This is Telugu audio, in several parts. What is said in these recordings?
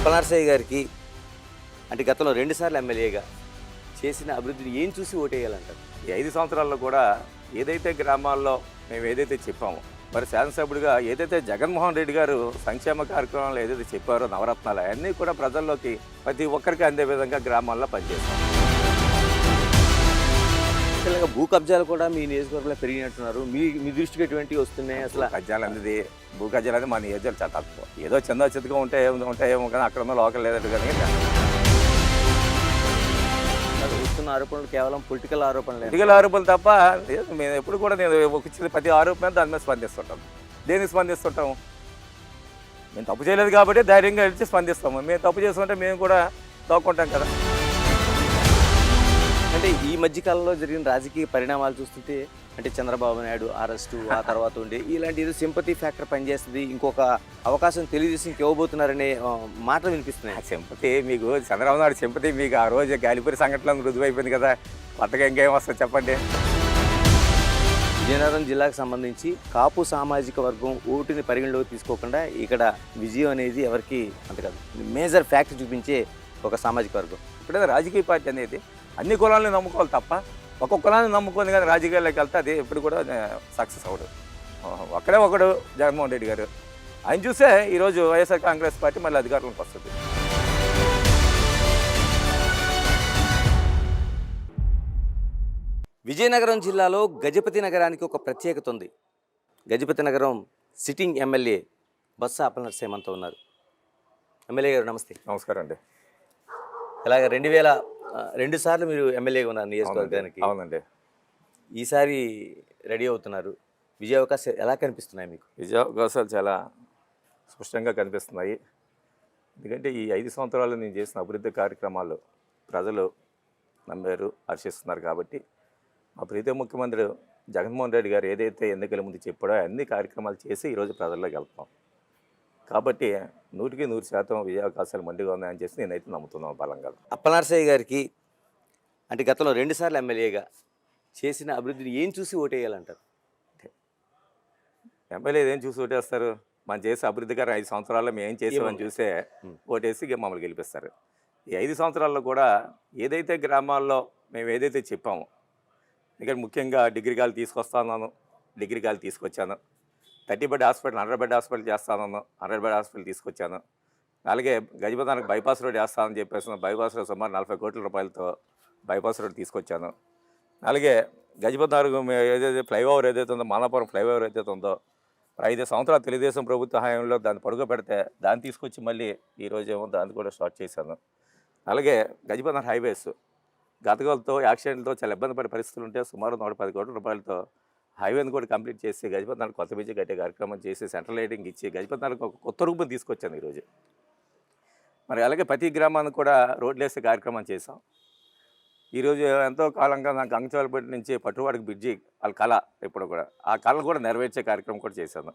అప్పలనరసయ్య గారికి అంటే గతంలో 2 సార్లు ఎమ్మెల్యేగా చేసిన అభివృద్ధిని ఏం చూసి ఓటేయాలంటారు? ఈ 5 సంవత్సరాల్లో కూడా ఏదైతే గ్రామాల్లో మేము ఏదైతే చెప్పామో, మరి శాసనసభ్యుడిగా ఏదైతే జగన్మోహన్ రెడ్డి గారు సంక్షేమ కార్యక్రమాలు ఏదైతే చెప్పారో నవరత్నాలు అన్నీ కూడా ప్రజల్లోకి ప్రతి ఒక్కరికి అందే విధంగా గ్రామాల్లో పనిచేస్తాం. అసలు భూ కబ్జాలు కూడా మీ నియోజకవర్గంలో పెరిగినట్టున్నారు. మీ దృష్టికి ఎటువంటివి వస్తున్నాయి? అసలు కబ్జాలు అనేది భూ కబ్జాలు అనేది మా నియోజకవర్గం చాలా తక్కువ. ఏదో చిన్న చితగా ఉంటాయేమో కానీ అక్కడ ఉన్న లోకల్ లేదంటే కానీ వస్తున్న ఆరోపణలు కేవలం పొలిటికల్ ఆరోపణలు. పొలిటికల్ ఆరోపణలు తప్ప మేము ఎప్పుడు కూడా నేను ఒక ప్రతి ఆరోపణ దాని మీద స్పందిస్తుంటాం. దేనికి స్పందిస్తుంటాము? మేము తప్పు చేయలేదు కాబట్టి ధైర్యంగా వెళ్ళి స్పందిస్తాము. మేము తప్పు చేస్తుంటే మేము కూడా తోక్కుంటాం కదా. అంటే ఈ మధ్యకాలంలో జరిగిన రాజకీయ పరిణామాలు చూస్తుంటే అంటే చంద్రబాబు నాయుడు అరెస్టు, ఆ తర్వాత ఉండి ఇలాంటి ఏదో సింపతి ఫ్యాక్టర్ పనిచేస్తుంది, ఇంకొక అవకాశం తెలుగుదేశంకి ఇవ్వబోతున్నారనే మాటలు వినిపిస్తున్నాయి. సింపతి మీకు చంద్రబాబు నాయుడు సింపతి మీకు ఆ రోజు గాలిపూరి సంఘటనలు రుజువైపోయింది కదా. కొత్తగా ఇంకేం వస్తుంది చెప్పండి. విజయనగరం జిల్లాకు సంబంధించి కాపు సామాజిక వర్గం ఓటుని పరిగణలోకి తీసుకోకుండా ఇక్కడ విజయం అనేది ఎవరికి అంత కాదు, మేజర్ ఫ్యాక్ట్ చూపించే ఒక సామాజిక వర్గం. ఇప్పుడైతే రాజకీయ పార్టీ అనేది అన్ని కులాలను నమ్ముకోవాలి తప్ప ఒక్కొక్క కులాన్ని నమ్ముకొని కానీ రాజకీయాల్లోకి వెళ్తే అది ఎప్పుడు కూడా సక్సెస్ అవ్వడు. ఒక్కడే ఒకడు జగన్మోహన్ రెడ్డి గారు, ఆయన చూసే ఈరోజు వైఎస్ఆర్ కాంగ్రెస్ పార్టీ మళ్ళీ అధికారంలోకి వస్తుంది. విజయనగరం జిల్లాలో గజపతి నగరానికి ఒక ప్రత్యేకత ఉంది. గజపతి నగరం సిట్టింగ్ ఎమ్మెల్యే బొత్స అప్పలనరసయ్య మనతో ఉన్నారు. ఎమ్మెల్యే గారు నమస్తే. నమస్కారం అండి. ఇలాగ 2002 సార్లు మీరు ఎమ్మెల్యేగా ఉన్నారు నియోజకవర్గానికి. అవునండి. ఈసారి రెడీ అవుతున్నారు. విజయ అవకాశాలు ఎలా కనిపిస్తున్నాయి మీకు? విజయ అవకాశాలు చాలా స్పష్టంగా కనిపిస్తున్నాయి. ఎందుకంటే ఈ 5 సంవత్సరాలు నేను చేసిన అభివృద్ధి కార్యక్రమాలు ప్రజలు నమ్మారు, హర్షిస్తున్నారు. కాబట్టి మా ప్రీతి ముఖ్యమంత్రి జగన్మోహన్ రెడ్డి గారు ఏదైతే ఎన్నికల ముందు చెప్పాడో అన్ని కార్యక్రమాలు చేసి ఈరోజు ప్రజల్లోకి వెళ్తాం. కాబట్టి 100% విజయ అవకాశాలు మండిగా ఉన్నాయని చెప్పి నేనైతే నమ్ముతున్నాను బలంగా. అప్పలనరసయ్య గారికి అంటే గతంలో 2 సార్లు ఎమ్మెల్యేగా చేసిన అభివృద్ధిని ఏం చూసి ఓటేయాలంటారు? ఎమ్మెల్యే ఏం చూసి ఓటేస్తారు? మనం చేసే అభివృద్ధి గారు 5 సంవత్సరాల్లో మేము ఏం చేసామని చూసే ఓటేసి మమ్మల్ని గెలిపిస్తారు. ఈ 5 సంవత్సరాల్లో కూడా ఏదైతే గ్రామాల్లో మేము ఏదైతే చెప్పామో, ఇక్కడ ముఖ్యంగా డిగ్రీ కాలు తీసుకొస్తాను, డిగ్రీ కాలు తీసుకొచ్చాను. 30 బెడ్ హాస్పిటల్ 100 బెడ్ హాస్పిటల్ చేస్తాను, 100 బెడ్ హాస్పిటల్ తీసుకొచ్చాను. అలాగే గజపతినగర్కి బైపాస్ రోడ్ వేస్తానని చెప్పేసి బైపాస్ రోడ్ సుమారు 40 కోట్ల రూపాయలతో బైపాస్ రోడ్ తీసుకొచ్చాను. అలాగే గజపతినగర్ ఏదైతే ఫ్లైఓవర్ ఏదైతే ఉందో, మాలాపురం ఫ్లైఓవర్ ఏదైతే ఉందో 5 సంవత్సరాలు తెలుగుదేశం ప్రభుత్వ హయాంలో దాన్ని పడుగో పెడితే దాన్ని తీసుకొచ్చి మళ్ళీ ఈరోజు ఏమో దాన్ని కూడా స్టార్ట్ చేశాను. అలాగే గజపతినగర్ హైవేస్ గతకాలతో యాక్సిడెంట్లతో చాలా ఇబ్బంది పడే పరిస్థితులు ఉంటే సుమారు 110 కోట్ల రూపాయలతో హైవేని కూడా కంప్లీట్ చేసి గజపతినగర్ కొత్త బ్రిడ్జి కట్టే కార్యక్రమం చేసి సెంట్రల్ లైటింగ్ ఇచ్చి గజపతినగర్కి ఒక కొత్త రూపం తీసుకొచ్చాను ఈరోజు. మరి అలాగే ప్రతి గ్రామానికి కూడా రోడ్లు వేసే కార్యక్రమం చేసాం. ఈరోజు ఎంతో కాలంగా నాకు అంగచవాలపేట నుంచి పట్టువాడికి బ్రిడ్జి వాళ్ళ కళ ఇప్పుడు కూడా ఆ కళను కూడా నెరవేర్చే కార్యక్రమం కూడా చేశాను.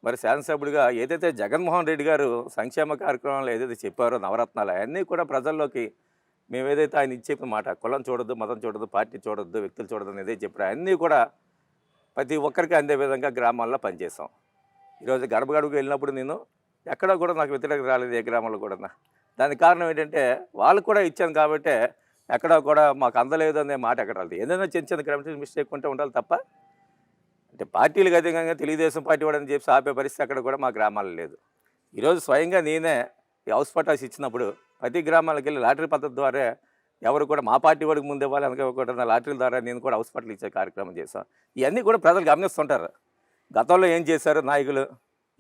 మరి శాసనసభ్యుడిగా ఏదైతే జగన్మోహన్ రెడ్డి గారు సంక్షేమ కార్యక్రమాలు ఏదైతే చెప్పారో నవరత్నాలు అన్నీ కూడా ప్రజల్లోకి మేము ఏదైతే ఆయన ఇచ్చే మాట, కులం చూడొద్దు, మతం చూడొద్దు, పార్టీ చూడొద్దు, వ్యక్తులు చూడొద్దు అని ఏదైతే చెప్పారో అన్నీ కూడా ప్రతి ఒక్కరికి అందే విధంగా గ్రామాల్లో పనిచేసాం. ఈరోజు గడపకు వెళ్ళినప్పుడు నేను ఎక్కడా కూడా నాకు వ్యతిరేకత రాలేదు ఏ గ్రామంలో కూడా. దానికి కారణం ఏంటంటే వాళ్ళు కూడా ఇచ్చాను కాబట్టి ఎక్కడా కూడా మాకు అందలేదు అనే మాట ఎక్కడ రాలేదు. ఏదైనా చిన్న చిన్న గ్రామ మిస్టేక్ ఉంటే ఉండాలి తప్ప అంటే పార్టీలకు అధికంగా తెలుగుదేశం పార్టీ వాడని చెప్పి ఆపే పరిస్థితి అక్కడ కూడా మా గ్రామాల్లో లేదు. ఈరోజు స్వయంగా నేనే ఈ హౌస్ పటాస్ ఇచ్చినప్పుడు ప్రతి గ్రామాలకు వెళ్ళి లాటరీ పద్ధతి ద్వారా ఎవరు కూడా మా పార్టీ వాడికి ముందు ఇవ్వాలి అనుకోకుండా లాటరీల ద్వారా నేను కూడా హౌస్ పట్ల ఇచ్చే కార్యక్రమం చేశాను. ఇవన్నీ కూడా ప్రజలు గమనిస్తుంటారు. గతంలో ఏం చేశారు నాయకులు,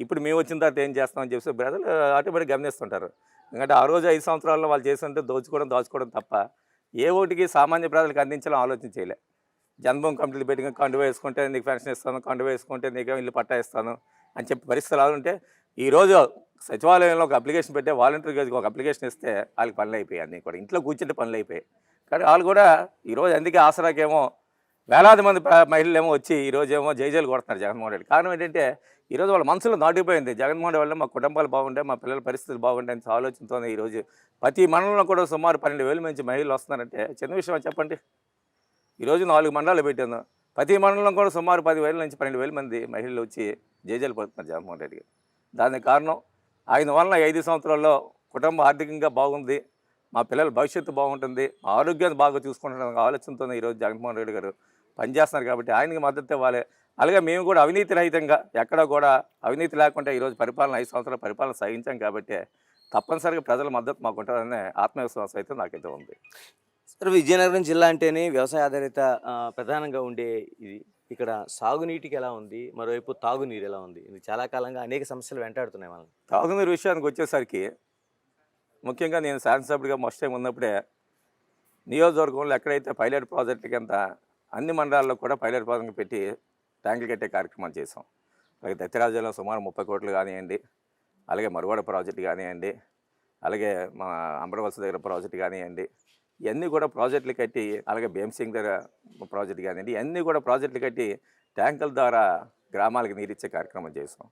ఇప్పుడు మేము వచ్చిన తర్వాత ఏం చేస్తామని చెప్పి ప్రజలు ఆటోమేటిక్ గమనిస్తుంటారు. ఎందుకంటే ఆ రోజు 5 సంవత్సరాల్లో వాళ్ళు చేస్తుంటే దాచుకోవడం తప్ప ఏ ఓటికి సామాన్య ప్రజలకు అందించాలని ఆలోచన చేయలే. జన్మభూమి కంపెనీలు పెట్టి కండువా వేసుకుంటే నీకు పెన్షన్ ఇస్తాను, కండువా వేసుకుంటే నీకేమో ఇల్లు పట్టా ఇస్తాను అని చెప్పి పరిస్థితులు ఉంటే ఈరోజు సచివాలయంలో ఒక అప్లికేషన్ పెట్టే వాలంటీర్గా ఒక అప్లికేషన్ ఇస్తే వాళ్ళకి పనులు అయిపోయాయి. అన్నీ కూడా ఇంట్లో కూర్చుంటే పనులు అయిపోయాయి. కానీ వాళ్ళు కూడా ఈరోజు అందుకే ఆసరాకేమో వేలాది మంది మహిళలు ఏమో వచ్చి ఈరోజు ఏమో జైజైలు కొడుతున్నారు జగన్మోహన్ రెడ్డి. కారణం ఏంటంటే ఈరోజు వాళ్ళ మనసులో నాటిపోయింది జగన్మోహన్ రెడ్డి వల్ల మా కుటుంబాలు బాగుంటాయి, మా పిల్లల పరిస్థితులు బాగుంటాయని ఆలోచనతోనే ఈరోజు ప్రతి మండలంలో కూడా సుమారు 12,000 మంది మహిళలు వస్తున్నారంటే చిన్న విషయం చెప్పండి. ఈరోజు 4 మండలాలు పెట్టాను. ప్రతి మండలంలో కూడా సుమారు 10,000 నుంచి 12,000 మంది మహిళలు వచ్చి జైజైలు పడుతున్నారు జగన్మోహన్ రెడ్డి. దానికి కారణం ఆయన వలన 5 సంవత్సరాల్లో కుటుంబం ఆర్థికంగా బాగుంది, మా పిల్లల భవిష్యత్తు బాగుంటుంది, మా ఆరోగ్యాన్ని బాగా చూసుకుంటున్న ఆలోచనతోనే ఈరోజు జగన్మోహన్ రెడ్డి గారు పనిచేస్తున్నారు కాబట్టి ఆయనకి మద్దతు ఇవ్వాలి. అలాగే మేము కూడా అవినీతి రహితంగా ఎక్కడ కూడా అవినీతి లేకుండా ఈరోజు పరిపాలన 5 సంవత్సరాల పరిపాలన సాగించాం కాబట్టి తప్పనిసరిగా ప్రజల మద్దతు మాకు ఉంటుందనే ఆత్మవిశ్వాసం అయితే నాకైతే ఉంది. సార్, విజయనగరం జిల్లా అంటేనే వ్యవసాయ ఆధారిత ప్రధానంగా ఉండే ఇది. ఇక్కడ సాగునీటికి ఎలా ఉంది, మరోవైపు తాగునీరు ఎలా ఉంది? ఇది చాలా కాలంగా అనేక సమస్యలు వెంటాడుతున్నాయి మనల్ని. తాగునీరు విషయానికి వచ్చేసరికి ముఖ్యంగా నేను శాసనసభ్యుడిగా ఫస్ట్ టైం ఉన్నప్పుడే నియోజకవర్గంలో ఎక్కడైతే పైలట్ ప్రాజెక్టు కింద అన్ని మండలాల్లో కూడా పైలట్ ప్రాజెక్టు పెట్టి ట్యాంకులు కట్టే కార్యక్రమాలు చేసాం. అలాగే దత్తిరాజులో సుమారు 30 కోట్లు కానివ్వండి, అలాగే మరువాడ ప్రాజెక్టు కానివ్వండి, అలాగే మా అమరవలస దగ్గర ప్రాజెక్టు కానివ్వండి, ఇవన్నీ కూడా ప్రాజెక్టులు కట్టి, అలాగే భీమసింగ్ దగ్గర ప్రాజెక్టు కానివ్వండి, ఇవన్నీ కూడా ప్రాజెక్టులు కట్టి ట్యాంకుల ద్వారా గ్రామాలకు నీరిచ్చే కార్యక్రమం చేసాం.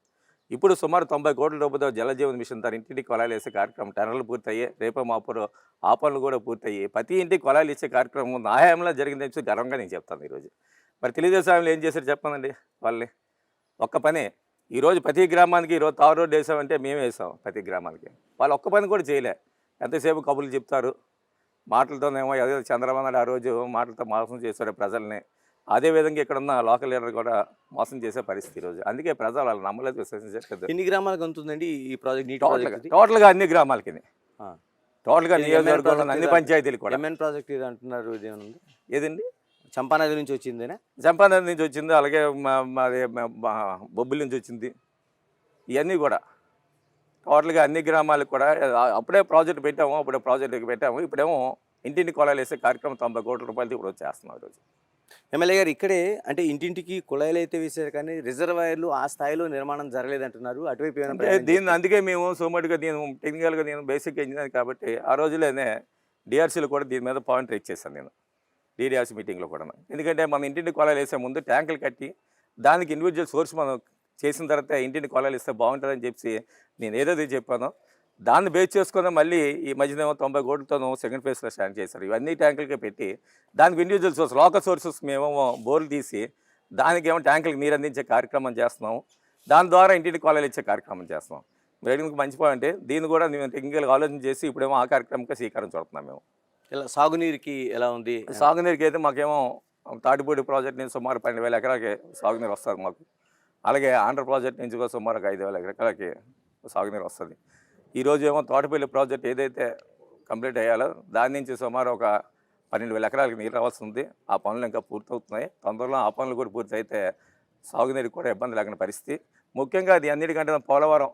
ఇప్పుడు సుమారు 90 కోట్ల రూపాయలతో జలజీవన్ మిషన్ ద్వారా ఇంటింటికి కొలాయిలు వేసే కార్యక్రమం టెండర్లు పూర్తయ్యాయి. రేపో మాపూరు ఆ పనులు కూడా పూర్తయ్యి ప్రతి ఇంటికి కొలాయిలు ఇచ్చే కార్యక్రమం నా హయాంలో జరిగిందని చెప్పి గర్వంగా నేను చెప్తాను ఈరోజు. మరి తెలుగుదేశం హామీలు ఏం చేశారు చెప్పండి వాళ్ళని? ఒక్క పని. ఈరోజు ప్రతి గ్రామానికి ఈరోజు తారు రోడ్డు వేసామంటే మేమే వేసాం ప్రతి గ్రామానికి. వాళ్ళు ఒక్క పని కూడా చేయలే. ఎంతసేపు కబుర్లు చెప్తారు, మాటలతోనేమో అదే చంద్రబాబు నాయుడు ఆ రోజు మాటలతో మోసం చేశారు ప్రజల్ని. అదేవిధంగా ఇక్కడ ఉన్న లోకల్ లీడర్ కూడా మోసం చేసే పరిస్థితి ఈరోజు. అందుకే ప్రజలు వాళ్ళు నమ్మలేదు, విశ్వసించట్లేదు. ఎన్ని గ్రామాలకు ఉంటుందండి ఈ ప్రాజెక్ట్? నీటి ప్రాజెక్ట్ టోటల్గా అన్ని గ్రామాలకి, టోటల్గా నియోజకవర్గంలో అన్ని పంచాయతీలు కూడా. ఎంఎన్ ప్రాజెక్ట్ ఇది అంటున్నారు, ఇదేమన్నా ఏదండి? చంపానది నుంచి వచ్చిందేనా? చంపానది నుంచి వచ్చింది, అలాగే మాది బొబ్బిలి నుంచి వచ్చింది. ఇవన్నీ కూడా టోటల్గా అన్ని గ్రామాలకు కూడా అప్పుడే ప్రాజెక్టు పెట్టాము, అప్పుడే ప్రాజెక్టుకి పెట్టాము. ఇప్పుడేమో ఇంటింటి కొలాయిలు వేసే కార్యక్రమం 90 కోట్ల రూపాయలతో ఇప్పుడు చేస్తున్నాం ఈరోజు. ఎమ్మెల్యే గారు, ఇక్కడే అంటే ఇంటింటికి కుళాయిలు అయితే వేసారు కానీ రిజర్వాయర్లు ఆ స్థాయిలో నిర్మాణం జరగలేదంటున్నారు. అటువైపు దీన్ని అందుకే మేము సోమటిగా నేను టెక్నికల్గా నేను బేసిక్ ఇంజనీర్ కాబట్టి ఆ రోజులోనే డిఆర్సీలు కూడా దీని మీద పాయింట్ రేట్ చేశాను నేను డిఆర్సీ మీటింగ్లో కూడా. ఎందుకంటే మనం ఇంటింటి కొలాయిలు వేసే ముందు ట్యాంకులు కట్టి దానికి ఇండివిజువల్ సోర్స్ మనం చేసిన తర్వాత ఇంటింటి కొలాయిలు ఇస్తే బాగుంటుందని చెప్పి నేను ఏదైతే చెప్పానో దాన్ని బేస్ చేసుకుని మళ్ళీ ఈ మధ్యనేమో 90 కోట్లతోనూ సెకండ్ ఫేజ్లో స్టాండ్ చేశారు. ఇవన్నీ ట్యాంకులకే పెట్టి దానికి ఇండివిజువల్ సోర్స్ లోకల్ సోర్సెస్ మేమేమో బోర్లు తీసి దానికేమో ట్యాంకులకు నీరు అందించే కార్యక్రమం చేస్తున్నాము. దాని ద్వారా ఇంటింటి కొలాయిలు ఇచ్చే కార్యక్రమం చేస్తున్నాం. రైడింగ్కి మంచి పాయింట్. దీన్ని కూడా మేము టెక్నికల్గా ఆలోచన చేసి ఇప్పుడేమో ఆ కార్యక్రమంగా శ్రీకారం చుడుతున్నాం మేము. ఇలా సాగునీరుకి ఎలా ఉంది? సాగునీరుకి అయితే మాకేమో తాటిపూడి ప్రాజెక్ట్ నుంచి సుమారు 12,000 ఎకరాలకి సాగునీరు వస్తుంది మాకు. అలాగే ఆంధ్ర ప్రాజెక్ట్ నుంచి కూడా సుమారు 5,000 ఎకరాలకి సాగునీరు వస్తుంది. ఈరోజు ఏమో తోటపల్లి ప్రాజెక్ట్ ఏదైతే కంప్లీట్ అయ్యాలో దాని నుంచి సుమారు ఒక 12,000 ఎకరాలకి నీరు రావాల్సి ఉంది. ఆ పనులు ఇంకా పూర్తవుతున్నాయి. తొందరలో ఆ పనులు కూడా పూర్తి అయితే సాగునీరు కూడా ఇబ్బంది లేకుండా పరిస్థితి. ముఖ్యంగా అది అన్నిటికంటే పోలవరం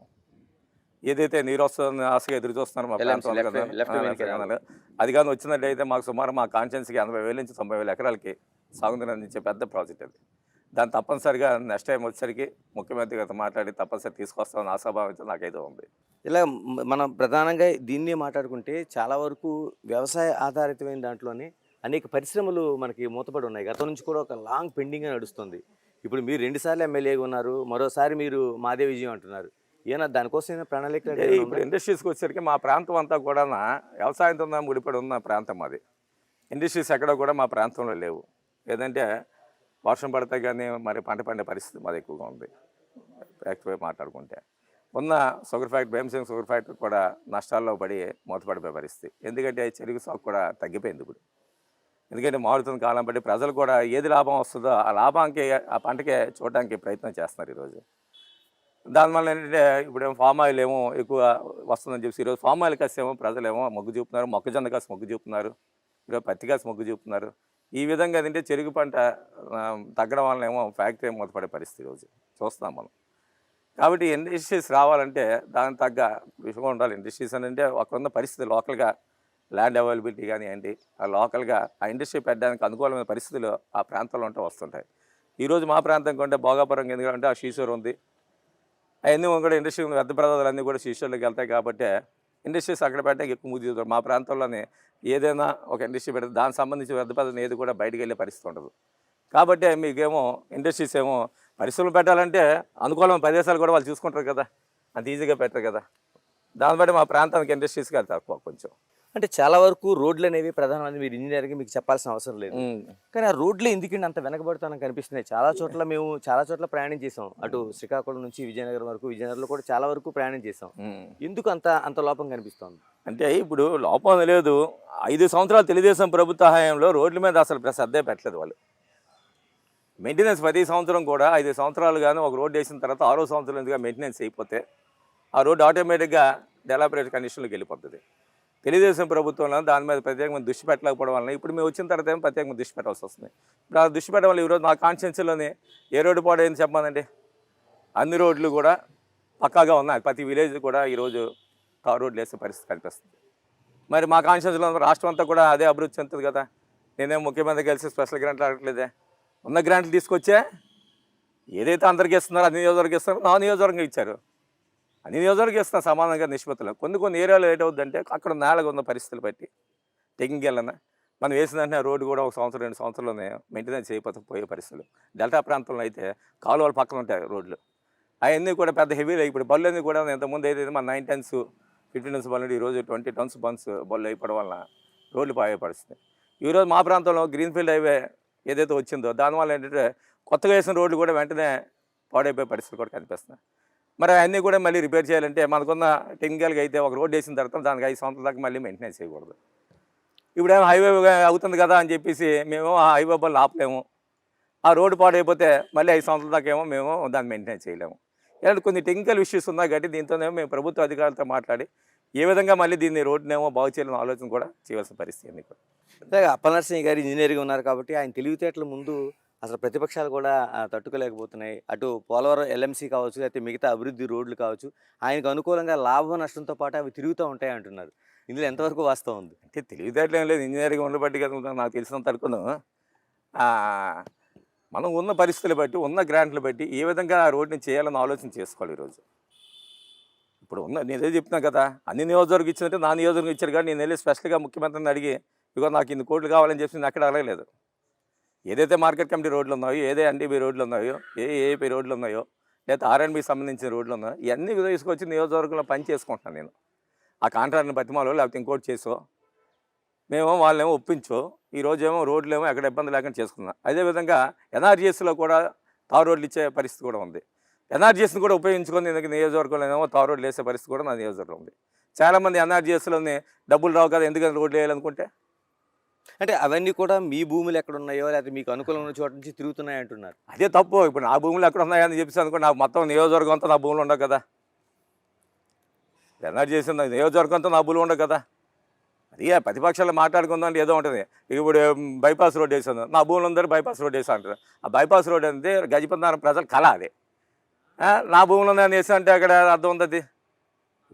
ఏదైతే నీరు వస్తుందని ఆశగా ఎదురు చూస్తున్నారు మా ప్రాంతంలో, అది కానీ వచ్చినట్టు అయితే మాకు సుమారు మా కాన్స్టిట్యున్సీకి 80,000 నుంచి 90,000 ఎకరాలకి సాగునీరు అందించే పెద్ద ప్రాజెక్ట్ అది. దాన్ని తప్పనిసరిగా నెక్స్ట్ టైం వచ్చేసరికి ముఖ్యమంత్రి గారితో మాట్లాడి తప్పనిసరి తీసుకొస్తామని ఆశాభావం అయితే నాకైతే ఉంది. ఇలా మనం ప్రధానంగా దీన్ని మాట్లాడుకుంటే చాలా వరకు వ్యవసాయ ఆధారితమైన దాంట్లోనే అనేక పరిశ్రమలు మనకి మూతపడి ఉన్నాయి. గతం నుంచి కూడా ఒక లాంగ్ పెండింగ్గా నడుస్తుంది. ఇప్పుడు మీరు 2 సార్లు ఎమ్మెల్యేగా ఉన్నారు, మరోసారి మీరు మాదే విజయం అంటున్నారు. ఏమన్నా దానికోసం ఏమైనా ప్రణాళిక? ఇప్పుడు ఇండస్ట్రీస్కి వచ్చేసరికి మా ప్రాంతం అంతా కూడా వ్యవసాయంతో ముడిపడి ఉన్న ప్రాంతం అది. ఇండస్ట్రీస్ ఎక్కడ కూడా మా ప్రాంతంలో లేవు. ఏదంటే వర్షం పడితే కానీ మరి పంట పండే పరిస్థితి మాది ఎక్కువగా ఉంది. యాక్చువల్గా మాట్లాడుకుంటే ఉన్న sugar factory Bhimasingh sugar factory కూడా నష్టాల్లో పడి మూతపడిపోయే పరిస్థితి. ఎందుకంటే చెరుకు సాగు కూడా తగ్గిపోయింది ఇప్పుడు. ఎందుకంటే మారుతున్న కాలం బట్టి ప్రజలు కూడా ఏది లాభం వస్తుందో ఆ లాభానికి ఆ పంటకే చూడడానికి ప్రయత్నం చేస్తున్నారు ఈరోజు. దానివల్ల ఏంటంటే ఇప్పుడు ఫామ్ ఆయిల్ ఏమో ఎక్కువ వస్తుందని చెప్పి ఈరోజు ఫామ్ ఆయిల్ కాసి ఏమో ప్రజలేమో మొగ్గు చూపుతున్నారు, మొక్కజొన్న కాసి మొగ్గు చూపుతున్నారు, ఇప్పుడు పత్తి కాసి మొగ్గు చూపుతున్నారు. ఈ విధంగా ఏంటంటే చెరుకు పంట తగ్గడం వల్ల ఏమో ఫ్యాక్టరీ మూతపడే పరిస్థితి ఈరోజు చూస్తాం మనం. కాబట్టి ఇండస్ట్రీస్ రావాలంటే దానికి తగ్గ విషయంగా ఉండాలి. ఇండస్ట్రీస్ అని అంటే అక్కడ ఉన్న పరిస్థితి లోకల్గా ల్యాండ్ అవైలబిలిటీ కానివ్వండి, ఆ లోకల్గా ఆ ఇండస్ట్రీ పెట్టడానికి అనుకూలమైన పరిస్థితులు ఆ ప్రాంతంలో ఉంటే వస్తుంటాయి. ఈరోజు మా ప్రాంతం కంటే భోగాపురం ఎందుకంటే ఆ శ్రీశూర్ ఉంది, అవన్నీ కూడా ఇండస్ట్రీ వ్యర్థ పదార్థాలు అన్నీ కూడా శ్రీశూర్లోకి వెళ్తాయి. కాబట్టి ఇండస్ట్రీస్ అక్కడ పెట్టడానికి ఎక్కువ ముద్దు చూస్తారు. మా ప్రాంతంలోనే ఏదైనా ఒక ఇండస్ట్రీ పెడితే దానికి సంబంధించి వ్యర్థ పదార్థం ఏది కూడా బయటకు వెళ్ళే పరిస్థితి ఉండదు. కాబట్టి మీకేమో ఇండస్ట్రీస్ ఏమో పరిశ్రమలు పెట్టాలంటే అనుకూలమైన ప్రదేశాలు కూడా వాళ్ళు చూసుకుంటారు కదా, అంత ఈజీగా పెట్టరు కదా. దాన్ని బట్టి మా ప్రాంతానికి ఇండస్ట్రీస్కి అది తక్కువ కొంచెం. అంటే చాలా వరకు రోడ్లు అనేవి ప్రధానమంది మీరు ఇంజనీరింగ్ మీకు చెప్పాల్సిన అవసరం లేదు. ఉమ్. కానీ ఆ రోడ్లు ఎందుకండి అంత వెనకబడుతానని కనిపిస్తున్నాయి? చాలా చోట్ల ప్రయాణం చేసాం. అటు శ్రీకాకుళం నుంచి విజయనగరం వరకు, విజయనగరంలో కూడా చాలా వరకు ప్రయాణం చేసాం. ఉమ్. ఎందుకు అంత అంత లోపం కనిపిస్తోంది? అంటే ఇప్పుడు లోపం లేదు. 5 సంవత్సరాలు తెలుగుదేశం ప్రభుత్వ హయాంలో రోడ్ల మీద అసలు శ్రద్ధే పెట్టలేదు వాళ్ళు. మెయింటెనెన్స్ ప్రతి సంవత్సరం కూడా 5 సంవత్సరాలు కానీ ఒక రోడ్డు వేసిన తర్వాత 6వ సంవత్సరం ఎందుకు మెయింటెనెన్స్ అయిపోతే ఆ రోడ్డు ఆటోమేటిక్గా డెవలప్డ్ కండిషన్లోకి వెళ్ళిపోతుంది. తెలుగుదేశం ప్రభుత్వంలో దాని మీద ప్రత్యేకమైన దృష్టి పెట్టలేకపోవడం వలన ఇప్పుడు మేము వచ్చిన తర్వాత ఏమో ప్రత్యేకంగా దృష్టి పెట్టాల్సి వస్తుంది. ఇప్పుడు ఆ దృష్టి పెట్టడం వల్ల ఈరోజు మా కాన్స్టిట్యున్సీలోనే ఏ రోడ్డు పాడైంది చెప్పానండి. అన్ని రోడ్లు కూడా పక్కాగా ఉన్నాయి. ప్రతి విలేజ్ కూడా ఈరోజు తారు రోడ్లు వేసే పరిస్థితి కనిపిస్తుంది. మరి మా కాన్స్టిట్యున్సీలో రాష్ట్రం అంతా కూడా అదే అభివృద్ధి చెందుతుంది కదా. నేనేం ముఖ్యమంత్రి కలిసి స్పెషల్ గ్రాంట్లు అడగట్లేదే. ఉన్న గ్రాంట్లు తీసుకొచ్చే ఏదైతే అందరికీ ఇస్తున్నారో అన్ని నియోజకవర్గం ఇస్తున్నారో నా నియోజకవర్గం ఇచ్చారు. అన్ని నియోజకవర్గం ఇస్తున్నారు సమానంగా నిష్పత్తులు. కొన్ని ఏరియాలో ఏటవుద్దంటే అక్కడ నేలకు ఉన్న పరిస్థితులు బట్టి టెక్నిక్ వెళ్ళినా మనం వేసిన వెంటనే రోడ్డు కూడా 1 సంవత్సరం 2 సంవత్సరాల్లోనే మెయింటెనెన్స్ చేయకపోతే పోయే పరిస్థితులు. డెల్టా ప్రాంతంలో అయితే కాలువల పక్కన ఉంటాయి రోడ్లు. అవన్నీ కూడా పెద్ద హెవీలు. ఇప్పుడు బళ్ళు అన్నీ కూడా ఇంతకుముందు ఏదైతే మన 9 టన్స్ 15 టన్స్ బళ్ళు ఈరోజు 20 టన్స్ బళ్ళు అయిపోవడం వలన రోడ్లు పాయే పరిస్థితి. ఈరోజు మా ప్రాంతంలో గ్రీన్ఫీల్డ్ హైవే ఏదైతే వచ్చిందో దానివల్ల ఏంటంటే కొత్తగా వేసిన రోడ్లు కూడా వెంటనే పాడైపోయే పరిస్థితులు కూడా కనిపిస్తున్నాయి. మరి అవన్నీ కూడా మళ్ళీ రిపేర్ చేయాలంటే మనకున్న టెక్నికల్గా అయితే ఒక రోడ్డు వేసిన తర్వాత దానికి 5 సంవత్సరాల దాకా మళ్ళీ మెయింటెనెన్స్ చేయకూడదు. ఇప్పుడేమో హైవే అవుతుంది కదా అని చెప్పేసి మేము ఆ హైవే బళ్ళు ఆపలేము. ఆ రోడ్డు పాడైపోతే మళ్ళీ 5 సంవత్సరాల దాకా ఏమో మేము దాన్ని మెయింటెనెన్స్ చేయలేము. ఇలాంటి కొన్ని టెక్నికల్ ఇష్యూస్ ఉన్నాయి కాబట్టి దీంతోనేమో మేము ప్రభుత్వ అధికారులతో మాట్లాడి ఏ విధంగా మళ్ళీ దీన్ని రోడ్డునేమో బాగు చేయాలని ఆలోచన కూడా చేయవలసిన పరిస్థితి ఉంది. అంటే అప్పలనరసింహ గారు ఇంజనీరింగ్ ఉన్నారు కాబట్టి ఆయన తెలివితేటల ముందు అసలు ప్రతిపక్షాలు కూడా తట్టుకోలేకపోతున్నాయి. అటు పోలవరం ఎల్ఎంసీ కావచ్చు, లేకపోతే మిగతా అభివృద్ధి రోడ్లు కావచ్చు, ఆయనకు అనుకూలంగా లాభ నష్టంతో పాటు అవి తిరుగుతూ ఉంటాయి అంటున్నారు. ఇందులో ఎంతవరకు వాస్తవం ఉంది? అంటే తెలివితేటలు ఏం లేదు. ఇంజనీరింగ్ ఉండబట్టి కదా నాకు తెలిసినంత అనుకున్నాం. మనం ఉన్న పరిస్థితులు బట్టి ఉన్న గ్రాంట్లు బట్టి ఏ విధంగా ఆ రోడ్ని చేయాలని ఆలోచన చేసుకోవాలి. ఈరోజు ఇప్పుడు నేనే చెప్తున్నా కదా, అన్ని నియోజకవర్గం ఇచ్చినట్టు నా నియోజకవర్గం ఇచ్చారు కానీ నేను వెళ్ళి స్పెషల్గా ముఖ్యమంత్రిని అడిగి ఇదిగో నాకు ఇన్ని కోట్లు కావాలని చెప్పి నేను అక్కడ అడగలేదు. ఏదైతే మార్కెట్ కమిటీ రోడ్లు ఉన్నాయో, ఏదే ఎన్డీబీ రోడ్లు ఉన్నాయో, ఏఏపీ రోడ్లు ఉన్నాయో, లేదా ఆర్ఎన్బికి సంబంధించిన రోడ్లు ఉన్నాయో ఇవన్నీ తీసుకొచ్చి నియోజకవర్గంలో పని చేసుకుంటున్నాను నేను. ఆ కాంట్రాక్ట్ని బతిమాలో లేకపోతే ఇంకోటి చేసో మేము వాళ్ళేమో ఒప్పించో ఈరోజు ఏమో రోడ్లు ఏమో ఎక్కడ ఇబ్బంది లేకుండా చేసుకున్నాం. అదేవిధంగా ఎన్ఆర్జీఎస్లో కూడా తారు రోడ్లు ఇచ్చే పరిస్థితి కూడా ఉంది. ఎన్ఆర్జీఎస్ని కూడా ఉపయోగించుకొని నేను నియోజకవర్గంలో ఏమో తారు రోడ్లు వేసే పరిస్థితి కూడా నా నియోజకవర్గం ఉంది. చాలామంది ఎన్ఆర్జీఎస్లోనే డబ్బులు రావు కదా ఎందుకని రోడ్లు వేయాలనుకుంటే అంటే అవన్నీ కూడా మీ భూములు ఎక్కడ ఉన్నాయో లేకపోతే మీకు అనుకూలం ఉన్న చోట నుంచి తిరుగుతున్నాయి అంటున్నారు. అదే తప్పు. ఇప్పుడు నా భూములు ఎక్కడ ఉన్నాయని చెప్పేసి అనుకో నాకు మొత్తం నియోజకవర్గం అంతా నా భూములు ఉండవు కదా. ఎన్ఆర్జీఎస్ నియోజకవర్గం అంతా నా భూములు ఉండవు కదా. అది ప్రతిపక్షాలు మాట్లాడుకుందాం అంటే ఏదో ఉంటుంది. ఇప్పుడు బైపాస్ రోడ్ వేసాను, నా భూములు అందరూ బైపాస్ రోడ్ వేసా అంటారు. ఆ బైపాస్ రోడ్ అనేది గజపతినగరం ప్రజల కళ. అది నా భూములు ఉన్నాయని వేసా అంటే అక్కడ అర్థం ఉంది. అది